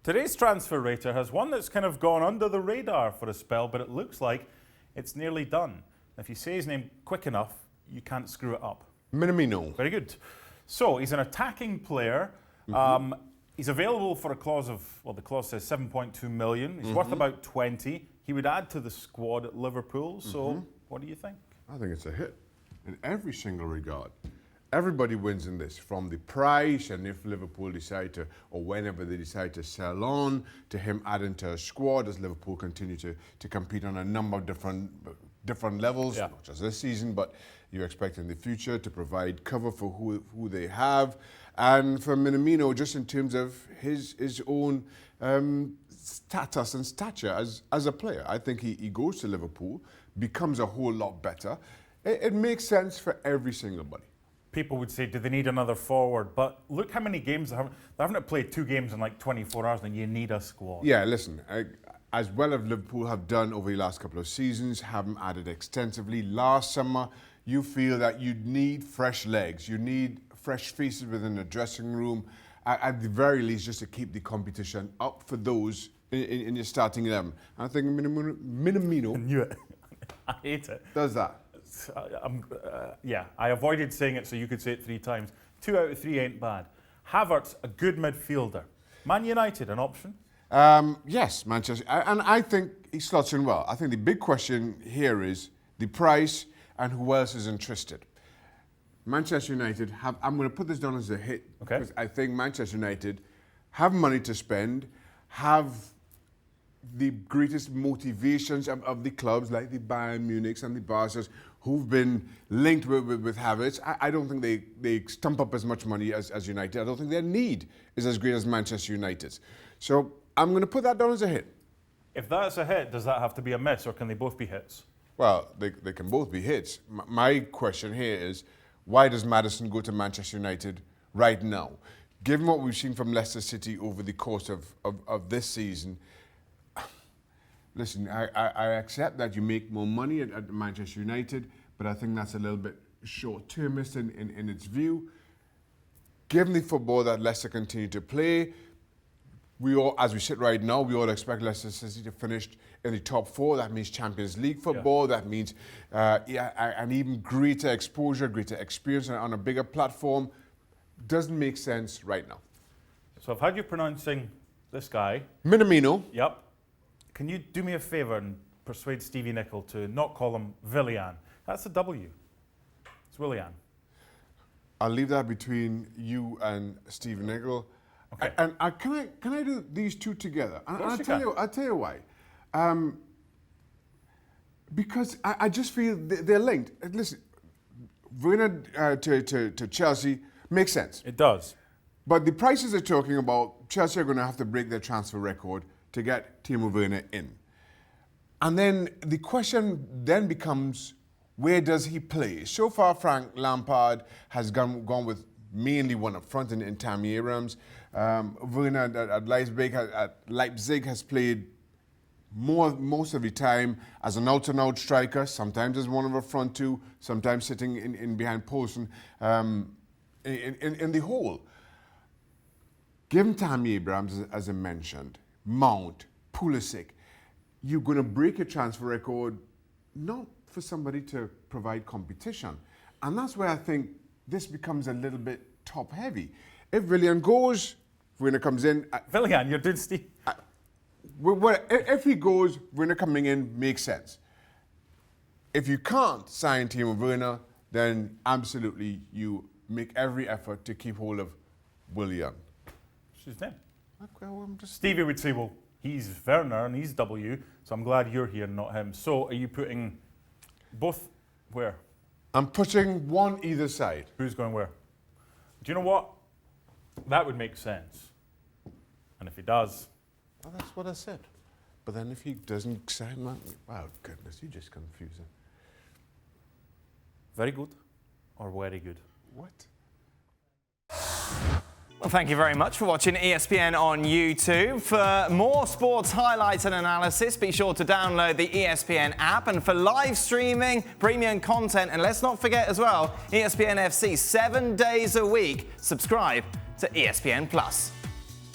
Today's transfer rater has one that's kind of gone under the radar for a spell, but it looks like it's nearly done. If you say his name quick enough, you can't screw it up. Minamino. Very good. So he's an attacking player. He's available for a clause of, well, the clause says 7.2 million. He's worth about 20. He would add to the squad at Liverpool. So what do you think? I think it's a hit in every single regard. Everybody wins in this, from the price, and if Liverpool decide to, or whenever they decide to sell on, to him adding to a squad as Liverpool continue to compete on a number of different levels, not just this season, but you expect in the future to provide cover for who they have. And for Minamino, just in terms of his own status and stature as a player. I think he goes to Liverpool, becomes a whole lot better. It makes sense for every single body. People would say, do they need another forward? But look how many games they haven't played 2 games in like 24 hours, and you need a squad. Yeah, listen, as well as Liverpool have done over the last couple of seasons, haven't added extensively. Last summer, you feel that you need fresh legs, you need fresh faces within the dressing room, at the very least, just to keep the competition up for those in your starting 11. I think Minamino. I knew it. I hate it. Does that. Yeah, I avoided saying it so you could say it 3 times. 2 out of 3 ain't bad. Havertz, a good midfielder. Man United, an option? Yes, Manchester. And I think he slots in well. I think the big question here is the price and who else is interested. Manchester United I'm going to put this down as a hit, because I think Manchester United have money to spend, have the greatest motivations of the clubs like the Bayern Munichs and the Barca's who've been linked with Havertz. I don't think they stump up as much money as United. I don't think their need is as great as Manchester United's. So I'm going to put that down as a hit. If that's a hit, does that have to be a miss, or can they both be hits? Well, they can both be hits. My question here is, why does Maddison go to Manchester United right now? Given what we've seen from Leicester City over the course of this season, listen, I accept that you make more money at Manchester United, but I think that's a little bit short-termist in its view. Given the football that Leicester continue to play, as we sit right now, we all expect Leicester City to finish in the top 4. That means Champions League football. That means an even greater exposure, greater experience on a bigger platform. Doesn't make sense right now. So I've had you pronouncing this guy. Minamino. Yep. Can you do me a favour and persuade Stevie Nicol to not call him Willian? That's a W. It's Willian. I'll leave that between you and Stevie Nicol. Okay. And can I do these two together? I'll tell you why. Because I just feel they're linked. Listen, Werner to Chelsea makes sense. It does. But the prices they're talking about, Chelsea are going to have to break their transfer record to get Timo Werner in. And then the question then becomes, where does he play? So far, Frank Lampard has gone with mainly one up front in Tammy Abrams. Werner at Leipzig has played most of the time as an out-and-out striker, sometimes as one of a front 2, sometimes sitting in behind Poulsen in the hole. Given Tammy Abrams, as I mentioned, Mount, Pulisic, you're going to break your transfer record not for somebody to provide competition. And that's where I think this becomes a little bit top-heavy. If Willian goes, Werner comes in. Willian, you're doing Steve. If he goes, Werner coming in makes sense. If you can't sign Timo Werner, then absolutely you make every effort to keep hold of Willian. What's his name? Well, Stevie would say, well, he's Werner and he's W, so I'm glad you're here, not him. So are you putting both where? I'm putting one either side. Who's going where? Do you know what? That would make sense. And if he does... Well, that's what I said. But then if he doesn't sign that... Wow, goodness, you're just confusing. Very good or very good? What? Well, thank you very much for watching ESPN on YouTube. For more sports highlights and analysis, be sure to download the ESPN app. And for live streaming, premium content, and let's not forget as well, ESPNFC 7 days a week. Subscribe to ESPN+.